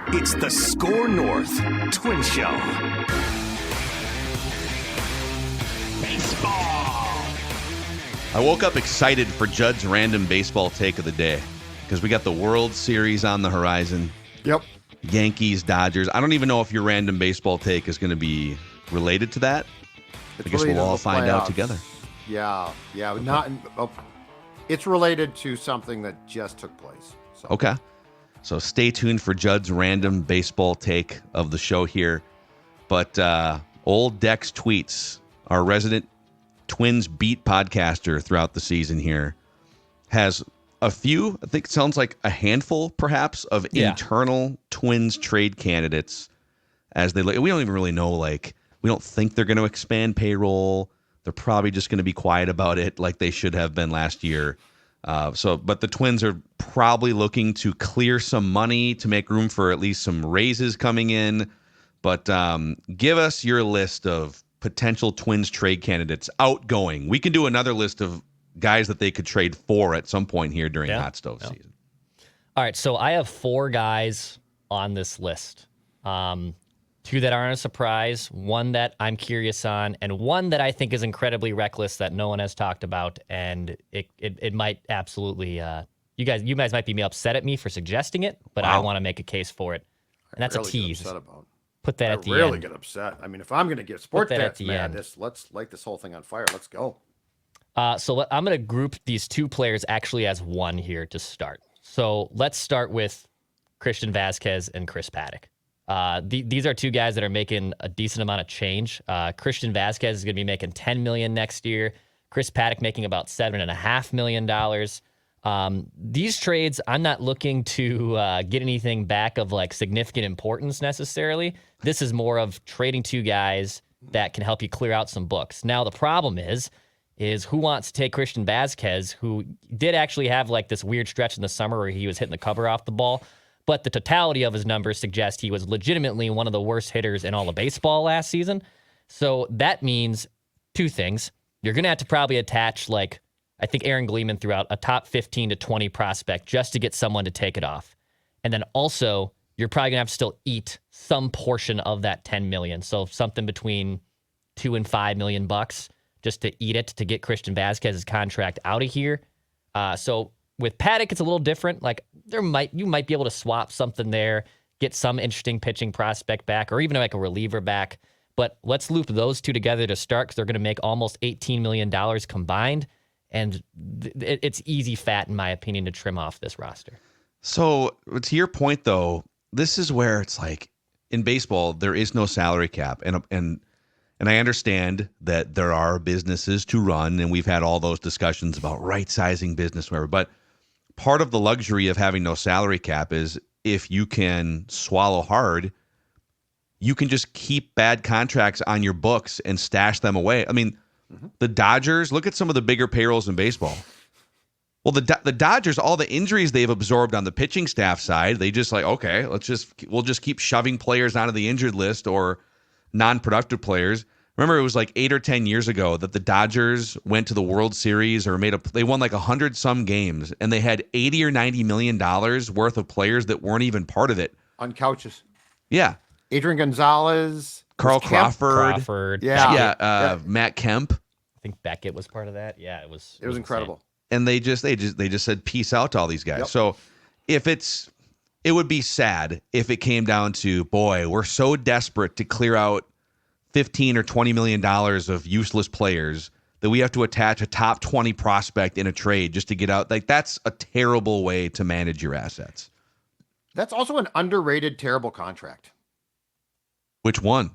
It's the SKOR North Twins Show. Baseball. I woke up excited for Judd's random baseball take of the day because we got the World Series on the horizon. Yep. Yankees, Dodgers. I don't even know if your random baseball take is going to be related to that. I guess we'll all find out together. Yeah. It's related to something that just took place. So. Okay. So stay tuned for Judd's random baseball take of the show here. But old Dex Tweets, our resident Twins beat podcaster throughout the season here, has a few, I think it sounds like a handful perhaps, of internal Twins trade candidates as they look. We don't even really know, we don't think they're going to expand payroll. They're probably just going to be quiet about it like they should have been last year. But the Twins are probably looking to clear some money to make room for at least some raises coming in. But give us your list of potential Twins trade candidates outgoing. We can do another list of guys that they could trade for at some point here during hot stove season. All right, so I have 4 guys on this list. 2 that aren't a surprise, 1 that I'm curious on, and 1 that I think is incredibly reckless that no one has talked about, and it might absolutely you guys might be upset at me for suggesting it, but I want to make a case for it. And that's really a tease. Get upset about. Put that at the end. I really end. get upset. I mean, if I'm going to get sports bets, man, end. Let's light this whole thing on fire. Let's go. So I'm going to group these 2 players actually as one here to start. So let's start with Christian Vazquez and Chris Paddack. These are 2 guys that are making a decent amount of change. Christian Vazquez is going to be making $10 million next year. Chris Paddack making about $7.5 million. These trades, I'm not looking to get anything back of significant importance necessarily. This is more of trading 2 guys that can help you clear out some books. Now the problem is who wants to take Christian Vazquez, who did actually have this weird stretch in the summer where he was hitting the cover off the ball. But the totality of his numbers suggest he was legitimately one of the worst hitters in all of baseball last season. So that means 2 things. You're going to have to probably attach, I think Aaron Gleeman threw out a top 15 to 20 prospect just to get someone to take it off. And then also, you're probably going to have to still eat some portion of that $10 million. So something between $2 and $5 million bucks just to eat it to get Christian Vazquez's contract out of here. So with Paddack, it's a little different. You might be able to swap something there, get some interesting pitching prospect back, or even a reliever back. But let's loop those 2 together to start because they're going to make almost $18 million combined. And it's easy fat, in my opinion, to trim off this roster. So to your point, though, this is where it's in baseball, there is no salary cap. And I understand that there are businesses to run, and we've had all those discussions about right-sizing business, whatever. But part of the luxury of having no salary cap is if you can swallow hard, you can just keep bad contracts on your books and stash them away. I mean, the Dodgers, look at some of the bigger payrolls in baseball. Well, the Dodgers, all the injuries they've absorbed on the pitching staff side, they just okay, we'll just keep shoving players onto the injured list or non-productive players. Remember, it was 8 or 10 years ago that the Dodgers went to the World Series or they won 100 some games, and they had $80 or $90 million worth of players that weren't even part of it On couches. Yeah, Adrian Gonzalez, Carl Crawford. Yeah. Matt Kemp. I think Beckett was part of that. Yeah, it was incredible. And they just said peace out to all these guys. Yep. So it would be sad if it came down to, boy, we're so desperate to clear out $15 or $20 million of useless players that we have to attach a top 20 prospect in a trade just to get out. That's a terrible way to manage your assets. That's also an underrated, terrible contract. Which one?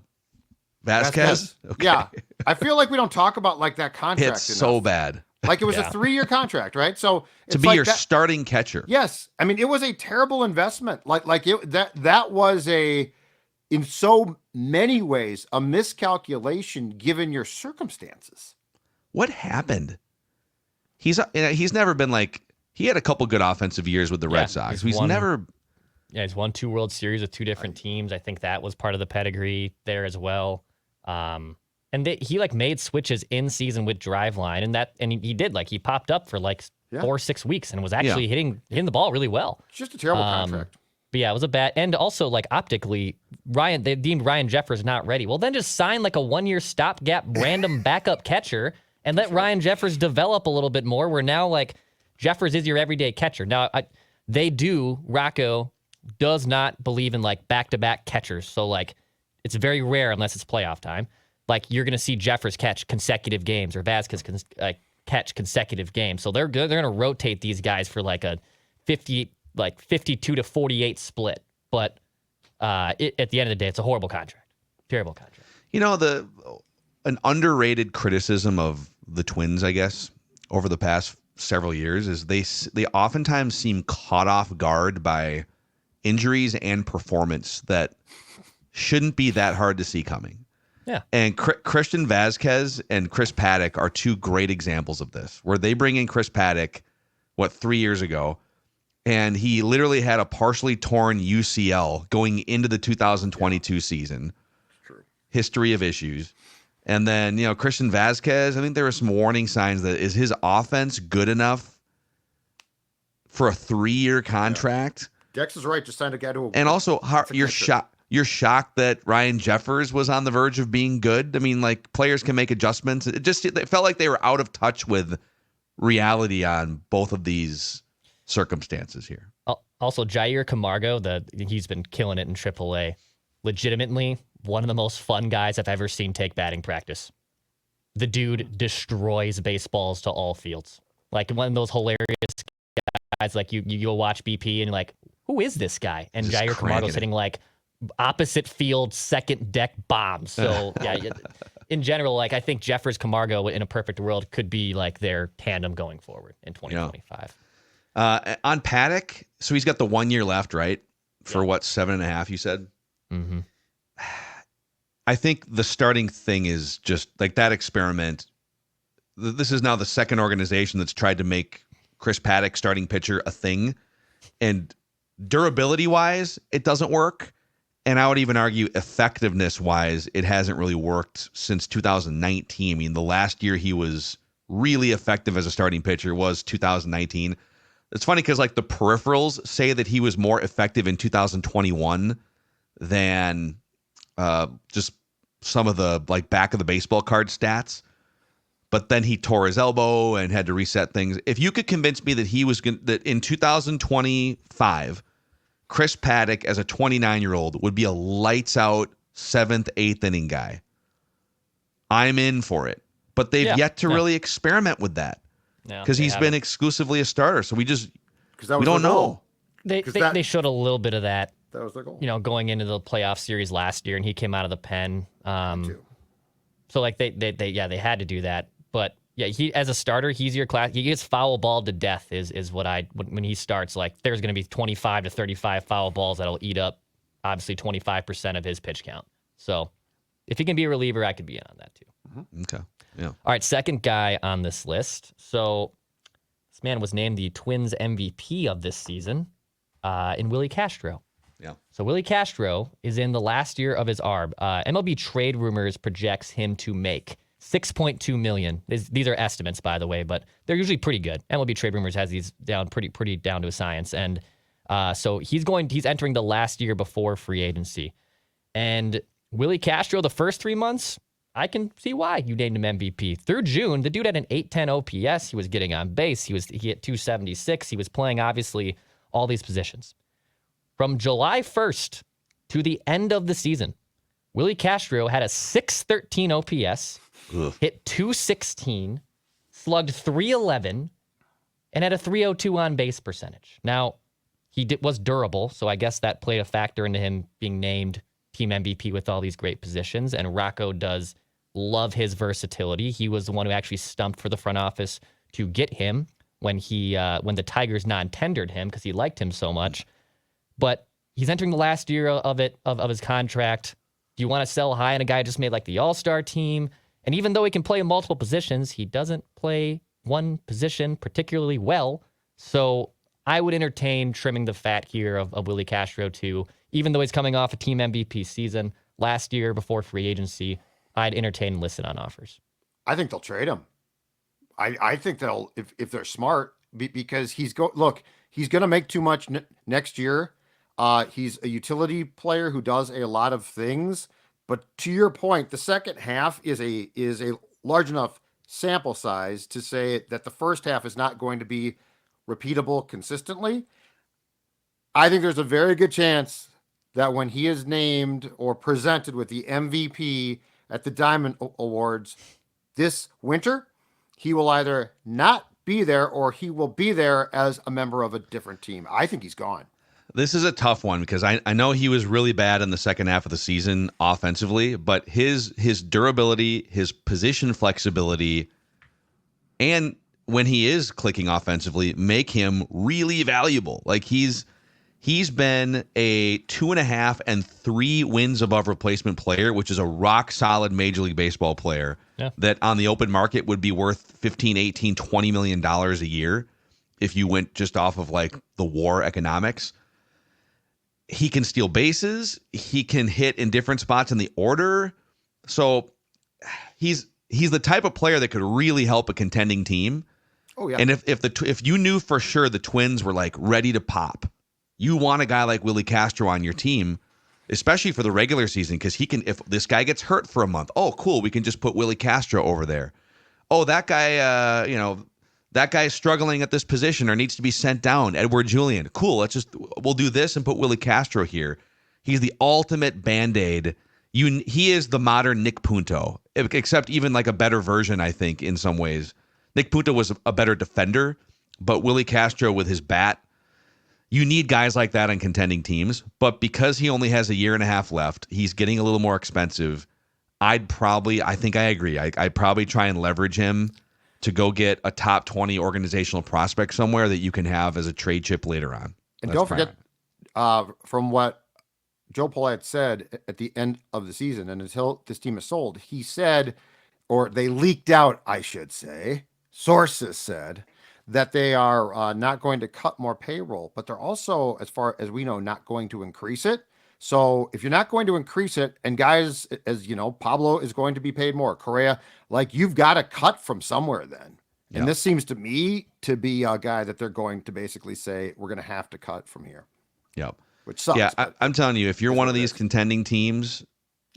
Vazquez? Okay. Yeah. I feel like we don't talk about that contract It's enough. so bad. It was a 3-year contract, right? So to be your starting catcher. Yes. I mean, it was a terrible investment. That was in so many ways, a miscalculation given your circumstances. What happened? He's never been he had a couple good offensive years with the Red Sox. He's never. Yeah, he's won 2 World Series with 2 different teams. I think that was part of the pedigree there as well. And he made switches in season with Driveline, and he did he popped up for 4 or 6 weeks and was actually hitting the ball really well. It's just a terrible contract. But yeah, it was a bad, and also like optically, they deemed Ryan Jeffers not ready. Well, then just sign like a 1-year stopgap random backup catcher and let Ryan Jeffers develop a little bit more. Where now like Jeffers is your everyday catcher. Now Rocco does not believe in like back-to-back catchers. So like it's very rare unless it's playoff time. Like you're going to see Jeffers catch consecutive games or Vazquez catch consecutive games. So they're going to rotate these guys for like a 52 to 48 split. But at the end of the day, it's a horrible contract. Terrible contract. An underrated criticism of the Twins, I guess, over the past several years is they oftentimes seem caught off guard by injuries and performance that shouldn't be that hard to see coming. Yeah. And Christian Vazquez and Chris Paddack are two great examples of this, where they bring in Chris Paddack, 3 years ago, and he literally had a partially torn UCL going into the 2022 season. True. History of issues. And then, Christian Vazquez, I think there were some warning signs that is his offense good enough for a 3-year contract? Dex is right. Just signed a guy to a. And also, you're shocked that Ryan Jeffers was on the verge of being good. I mean, like players can make adjustments. It felt like they were out of touch with reality on both of these circumstances here. Also, Jair Camargo, he's been killing it in AAA. Legitimately, one of the most fun guys I've ever seen take batting practice. The dude destroys baseballs to all fields. Like one of those hilarious guys. Like you go watch BP and you're like, who is this guy? And Just Jair Camargo's hitting like opposite field second deck bombs. So yeah, in general, like I think Jeffers Camargo in a perfect world could be like their tandem going forward in 2025. On Paddack, so he's got the 1 year left, right? For 7.5, you said? Mm-hmm. I think the starting thing is just like that experiment. This is now the second organization that's tried to make Chris Paddack starting pitcher a thing. And durability wise, it doesn't work. And I would even argue effectiveness wise, it hasn't really worked since 2019. I mean, the last year he was really effective as a starting pitcher was 2019. It's funny because like the peripherals say that he was more effective in 2021 than just some of the like back of the baseball card stats. But then he tore his elbow and had to reset things. If you could convince me that that in 2025, Chris Paddack as a 29-year-old would be a lights out 7th, 8th inning guy, I'm in for it. But they've yet to really experiment with that because he's been exclusively a starter. So we don't know. They showed a little bit of that. That was their goal. Going into the playoff series last year, and he came out of the pen. So like they had to do that. But yeah, he as a starter, he's your class. He gets foul balled to death. Is when he starts. Like there's going to be 25 to 35 foul balls that'll eat up obviously 25% of his pitch count. So if he can be a reliever, I could be in on that too. Mm-hmm. Okay. Yeah. All right, second guy on this list. So this man was named the Twins MVP of this season in Wili Castro. Yeah. So Wili Castro is in the last year of his ARB. MLB Trade Rumors projects him to make $6.2 million. These are estimates, by the way, but they're usually pretty good. MLB Trade Rumors has these down pretty down to a science, and so he's entering the last year before free agency. And Wili Castro, the first 3 months, I can see why you named him MVP. Through June, the dude had an 810 OPS. He was getting on base. He hit 276. He was playing obviously all these positions. From July 1st to the end of the season, Wili Castro had a 613 OPS, hit 216, slugged 311, and had a 302 on base percentage. Now, he was durable, so I guess that played a factor into him being named team MVP with all these great positions. And Rocco does love his versatility. He was the one who actually stumped for the front office to get him when the Tigers non-tendered him because he liked him so much. But he's entering the last year of his contract. Do you want to sell high on a guy who just made like the All-Star team? And even though he can play in multiple positions, he doesn't play one position particularly well. So I would entertain trimming the fat here of Wili Castro too. Even though he's coming off a team MVP season last year before free agency, I'd entertain listed on offers. I think they'll trade him. I think they'll, if they're smart because he's going to make too much next year. He's a utility player who does a lot of things, but to your point, the second half is a large enough sample size to say that the first half is not going to be repeatable consistently. I think there's a very good chance that when he is named or presented with the MVP at the Diamond Awards this winter, he will either not be there or he will be there as a member of a different team. I think he's gone. This is a tough one because I know he was really bad in the second half of the season offensively, but his durability, his position flexibility, and when he is clicking offensively, make him really valuable. Like he's been a 2.5 and 3 wins above replacement player, which is a rock solid Major League Baseball player that on the open market would be worth 15, 18, $20 million a year if you went just off of like the WAR economics. He can steal bases. He can hit in different spots in the order. So he's the type of player that could really help a contending team. Oh yeah. And if you knew for sure the Twins were like ready to pop, you want a guy like Wili Castro on your team, especially for the regular season, because he can. If this guy gets hurt for a month, oh cool, we can just put Wili Castro over there. Oh, that guy, that guy's struggling at this position or needs to be sent down. Edward Julian, cool. We'll do this and put Wili Castro here. He's the ultimate Band-Aid. He is the modern Nick Punto, except even like a better version, I think, in some ways. Nick Punto was a better defender, but Wili Castro with his bat. You need guys like that on contending teams, but because he only has a year and a half left, he's getting a little more expensive. I think I agree. I'd probably try and leverage him to go get a top 20 organizational prospect somewhere that you can have as a trade chip later on. And don't forget, from what Joe Polite said at the end of the season, and until this team is sold, he said, or they leaked out, I should say, sources said, that they are not going to cut more payroll, but they're also, as far as we know, not going to increase it. So if you're not going to increase it, and guys, as you know, Pablo is going to be paid more, Correa, like you've got to cut from somewhere then. And this seems to me to be a guy that they're going to basically say, we're going to have to cut from here. Yep. Which sucks. Yeah, I'm telling you, if you're one of these contending teams,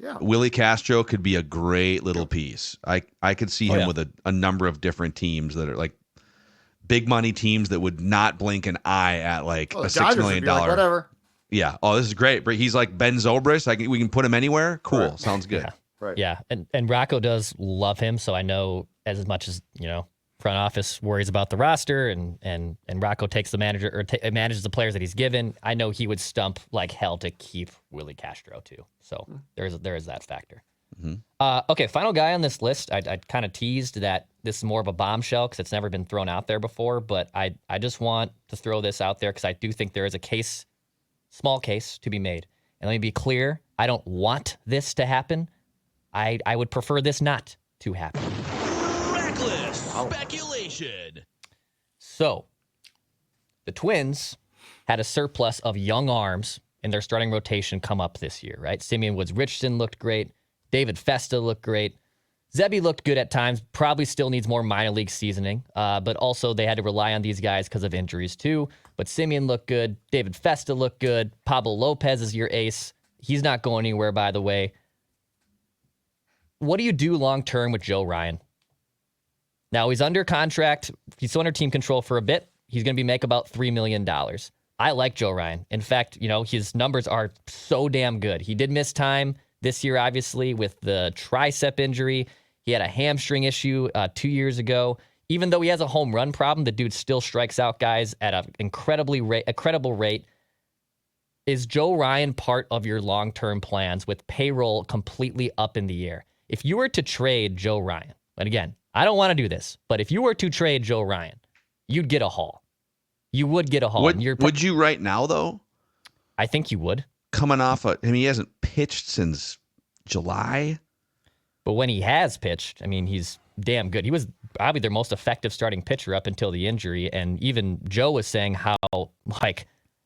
Wili Castro could be a great little piece. I could see him with a number of different teams that are like big money teams that would not blink an eye at like a $6 million. Like, whatever. Yeah. Oh, this is great. He's like Ben Zobrist. We can put him anywhere. Cool. Right. Sounds good. Yeah. Right. Yeah. And Rocco does love him. So I know as much as, front office worries about the roster and Rocco takes the manager or manages the players that he's given, I know he would stump like hell to keep Wili Castro too. So there is that factor. Mm-hmm. Okay. Final guy on this list. I kind of teased that this is more of a bombshell because it's never been thrown out there before, but I just want to throw this out there because I do think there is a small case to be made. And let me be clear, I don't want this to happen. I would prefer this not to happen. Reckless speculation. So, the Twins had a surplus of young arms in their starting rotation come up this year, right? Simeon Woods-Richardson looked great. David Festa looked great. Zebby looked good at times, probably still needs more minor league seasoning, but also they had to rely on these guys because of injuries too. But Simeon looked good. David Festa looked good. Pablo Lopez is your ace. He's not going anywhere, by the way. What do you do long-term with Joe Ryan? Now, he's under contract. He's still under team control for a bit. He's going to make about $3 million. I like Joe Ryan. In fact, his numbers are so damn good. He did miss time this year, obviously, with the tricep injury. He had a hamstring issue 2 years ago. Even though he has a home run problem, the dude still strikes out guys at an incredibly credible rate. Is Joe Ryan part of your long-term plans with payroll completely up in the air? If you were to trade Joe Ryan, and again, I don't want to do this, but if you were to trade Joe Ryan, you'd get a haul. You would get a haul. Would you right now, though? I think you would. Coming off he hasn't pitched since July. But when he has pitched, he's damn good. He was probably their most effective starting pitcher up until the injury. And even Joe was saying how,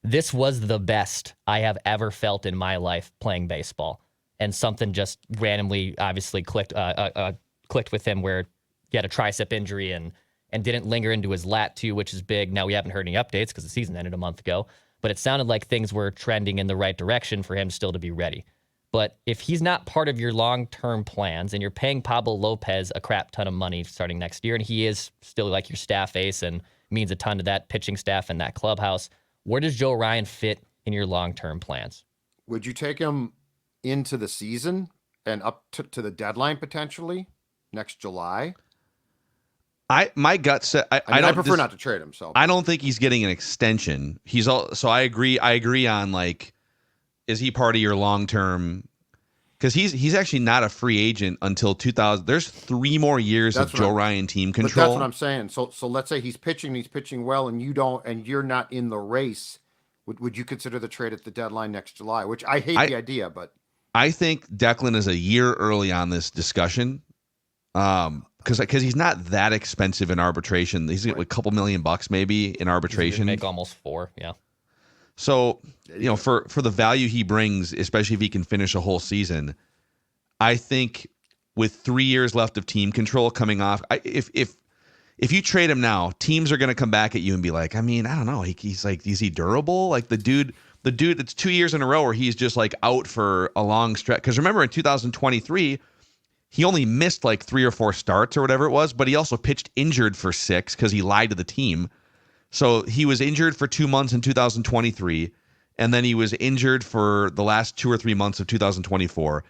this was the best I have ever felt in my life playing baseball. And something just randomly, obviously, clicked with him where he had a tricep injury and and didn't linger into his lat too, which is big. Now we haven't heard any updates because the season ended a month ago, but it sounded like things were trending in the right direction for him still to be ready. But if he's not part of your long-term plans and you're paying Pablo Lopez a crap ton of money starting next year, and he is still like your staff ace and means a ton to that pitching staff and that clubhouse, where does Joe Ryan fit in your long-term plans? Would you take him into the season and up to the deadline potentially next July? My gut said I prefer not to trade him. So I don't think he's getting an extension. So I agree on, like, is he part of your long term? Because he's actually not a free agent until 2000. There's 3 more years of Joe Ryan team control. But that's what I'm saying. So let's say he's pitching well, and you're not in the race. Would you consider the trade at the deadline next July? Which I hate the idea, but I think Declan is a year early on this discussion. Because he's not that expensive in arbitration. He's got a couple $1,000,000 maybe in arbitration. Make almost 4, yeah. So, for the value he brings, especially if he can finish a whole season, I think with 3 years left of team control coming off, if you trade him now, teams are going to come back at you and be like, I mean, I don't know. He's like, is he durable? Like the dude, it's 2 years in a row where he's just like out for a long stretch. Because remember in 2023, he only missed like 3 or 4 starts or whatever it was, but he also pitched injured for 6 because he lied to the team. So he was injured for 2 months in 2023, and then he was injured for the last 2 or 3 months of 2024.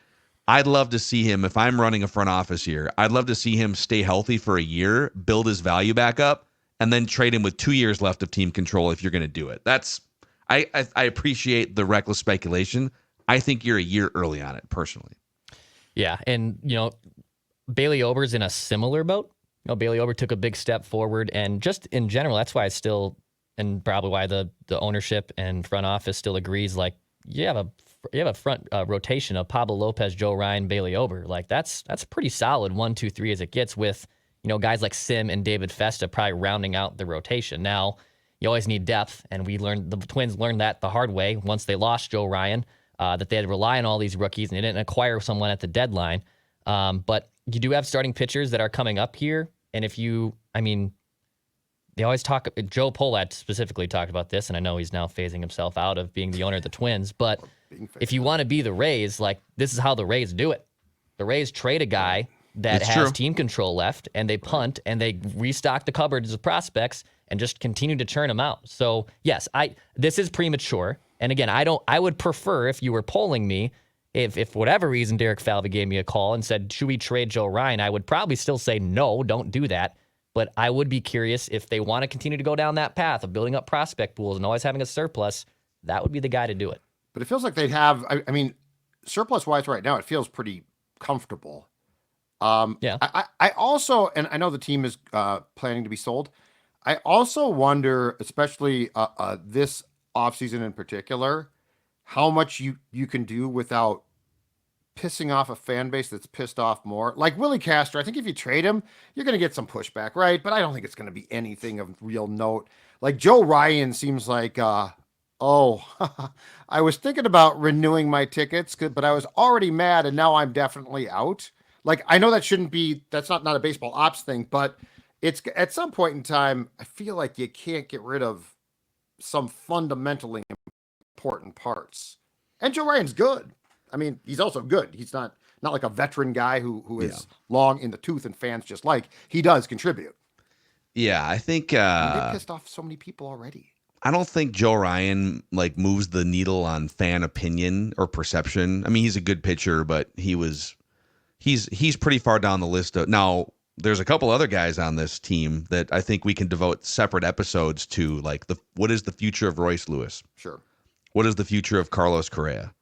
I'd love to see him, if I'm running a front office here, I'd love to see him stay healthy for a year, build his value back up, and then trade him with 2 years left of team control if you're going to do it. I appreciate the reckless speculation. I think you're a year early on it, personally. Yeah, and, Bailey Ober's in a similar boat. Bailey Ober took a big step forward, and just in general, that's why I still, and probably why the ownership and front office still agrees, like, you have a front rotation of Pablo Lopez, Joe Ryan, Bailey Ober. Like, that's pretty solid 1, 2, 3 as it gets with, guys like Sim and David Festa probably rounding out the rotation. Now, you always need depth, and the Twins learned that the hard way once they lost Joe Ryan, that they had to rely on all these rookies, and they didn't acquire someone at the deadline. But you do have starting pitchers that are coming up here. And they always talk, Joe Polat specifically talked about this, and I know he's now phasing himself out of being the owner of the Twins, but if you want to be the Rays, like, this is how the Rays do it. The Rays trade a guy that has team control left, and they punt, and they restock the cupboards of prospects and just continue to churn them out. So, yes, this is premature. And again, I would prefer, if you were polling me, if for whatever reason Derek Falvey gave me a call and said, should we trade Joe Ryan, I would probably still say no, don't do that. But I would be curious if they want to continue to go down that path of building up prospect pools and always having a surplus, that would be the guy to do it. But it feels like they'd have, surplus-wise right now, it feels pretty comfortable. Yeah. I also, and I know the team is planning to be sold, I also wonder, especially this offseason in particular, how much you can do without pissing off a fan base that's pissed off more. Like Wili Castro, I think if you trade him, you're going to get some pushback, right? But I don't think it's going to be anything of real note. Like Joe Ryan seems like, I was thinking about renewing my tickets, but I was already mad, and now I'm definitely out. Like, I know that's not a baseball ops thing, but it's at some point in time, I feel like you can't get rid of some fundamentally important parts. And Joe Ryan's good. I mean, he's also good. He's not like a veteran guy who is long in the tooth and fans just like. He does contribute. Yeah, I think they pissed off so many people already. I don't think Joe Ryan moves the needle on fan opinion or perception. I mean, he's a good pitcher, but he's pretty far down the list. Now, there's a couple other guys on this team that I think we can devote separate episodes to, like what is the future of Royce Lewis? Sure. What is the future of Carlos Correa?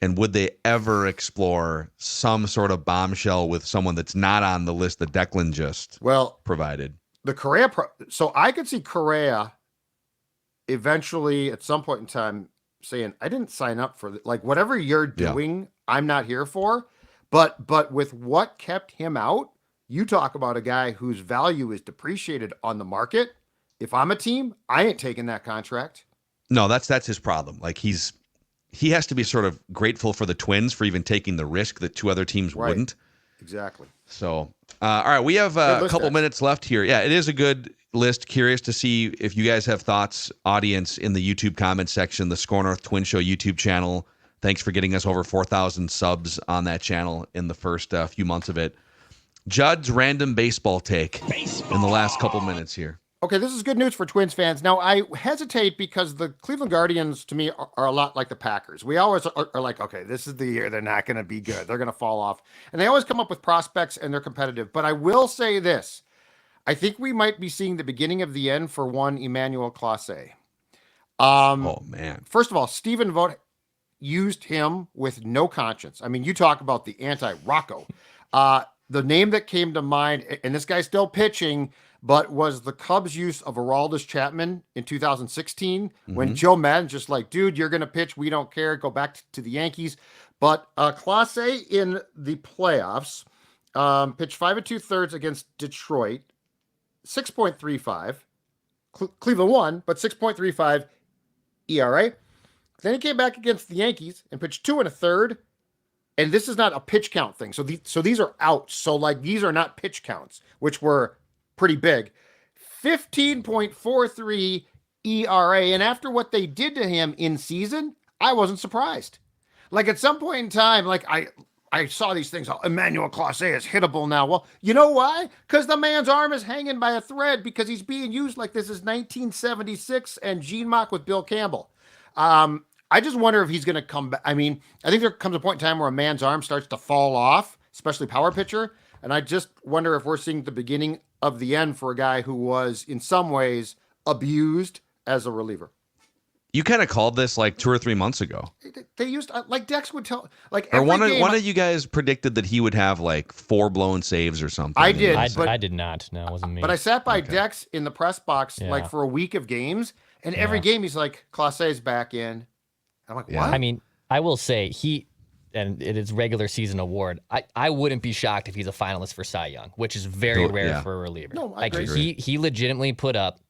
And would they ever explore some sort of bombshell with someone that's not on the list that Declan just provided? The Correa, so I could see Correa eventually at some point in time saying, I didn't sign up for whatever you're doing, I'm not here for. But with what kept him out, you talk about a guy whose value is depreciated on the market. If I'm a team, I ain't taking that contract. No, that's his problem. Like he has to be sort of grateful for the Twins for even taking the risk that 2 other teams wouldn't. Exactly. So, all right, we have a list, couple guys. minutes left here. Yeah, it is a good list. Curious to see if you guys have thoughts, audience, in the YouTube comment section, the SKOR North Twins Show YouTube channel. Thanks for getting us over 4,000 subs on that channel in the first few months of it. Judd's random baseball take in the last couple minutes here. Okay, this is good news for Twins fans. Now, I hesitate because the Cleveland Guardians, to me, are a lot like the Packers. We always are like, okay, this is the year they're not going to be good. They're going to fall off. And they always come up with prospects, and they're competitive. But I will say this. I think we might be seeing the beginning of the end for one Emmanuel Clase. Oh, man. First of all, Stephen Vogt used him with no conscience. I mean, you talk about the anti-Rocco. The name that came to mind, and this guy's still pitching, but was the Cubs' use of Aroldis Chapman in 2016 when Joe Madden's just like, dude, you're going to pitch. We don't care. Go back to the Yankees. But Clase in the playoffs pitched 5 2/3 against Detroit, 6.35. Cleveland won, but 6.35 ERA. Then he came back against the Yankees and pitched 2 1/3. And this is not a pitch count thing. So these are outs. So like these are not pitch counts, which were pretty big. 15.43 ERA. And after what they did to him in season, I wasn't surprised. Like at some point in time, like I saw these things. Oh, Emmanuel Clase is hittable now. Well, you know why? Because the man's arm is hanging by a thread because he's being used like this is 1976 and Gene Mock with Bill Campbell. I just wonder if he's going to come back. I mean, I think there comes a point in time where a man's arm starts to fall off, especially power pitcher. And I just wonder if we're seeing the beginning of the end for a guy who was in some ways abused as a reliever. You kind of called this like 2 or 3 months ago. They used, like Dex would tell, like Or every game, one of you guys predicted that he would have like 4 blown saves or something. I did. I did not. No, it wasn't me. But I sat by Dex in the press box like for a week of games. And every game he's like, Clase's back in. I'm like, what? I mean, I will say and it is regular season award. I wouldn't be shocked if he's a finalist for Cy Young, which is very rare for a reliever. No, I like agree. he legitimately put up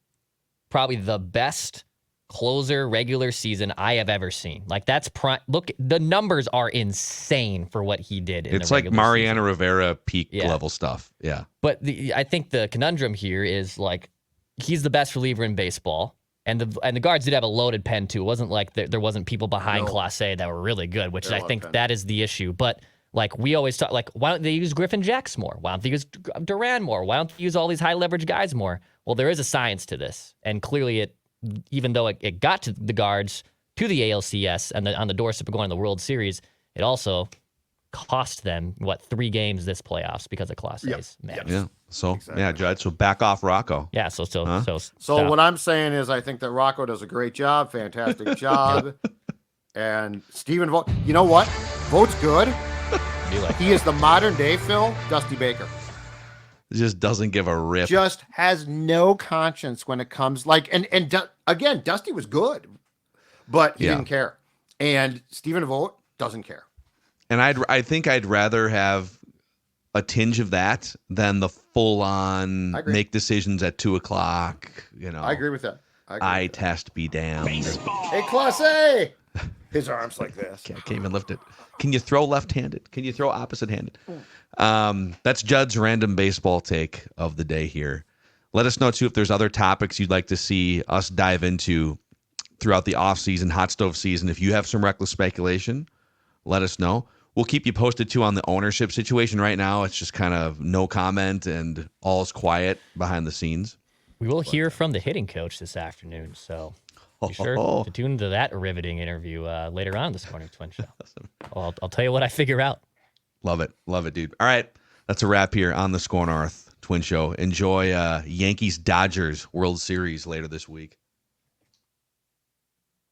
probably the best closer regular season I have ever seen. Like that's prime. Look, the numbers are insane for what he did. It's like Mariano Rivera peak level stuff. Yeah. But I think the conundrum here is like he's the best reliever in baseball. And the guards did have a loaded pen, too. It wasn't like there wasn't people behind Clase that were really good, which I think that is the issue. But, like, we always talk, like, why don't they use Griffin Jacks more? Why don't they use Duran more? Why don't they use all these high-leverage guys more? Well, there is a science to this. And clearly, even though it got to the guards, to the ALCS, and on the doorstep of going to the World Series, it also cost them, 3 games this playoffs because of Clase's match. Yeah. So, Judd, so back off Rocco. Yeah, so what I'm saying is I think that Rocco does a great job, fantastic job. And Stephen Vogt, you know what? Vogt's good. He is the modern day Dusty Baker. Just doesn't give a rip. Just has no conscience when it comes again, Dusty was good, but he didn't care. And Stephen Vogt doesn't care. And I think I'd rather have a tinge of that than the full-on make decisions at 2:00. You know, I agree with that. Eye test be damned. Hey, Clase! His arms like this. I can't even lift it. Can you throw left-handed? Can you throw opposite-handed? That's Judd's random baseball take of the day here. Let us know, too, if there's other topics you'd like to see us dive into throughout the off-season, hot stove season. If you have some reckless speculation, let us know. We'll keep you posted, too, on the ownership situation. Right now, it's just kind of no comment and all's quiet behind the scenes. We will hear from the hitting coach this afternoon, so be sure to tune into that riveting interview later on this morning, Twin Show. I'll tell you what I figure out. Love it, dude. All right, that's a wrap here on the SKOR North Twin Show. Enjoy Yankees-Dodgers World Series later this week.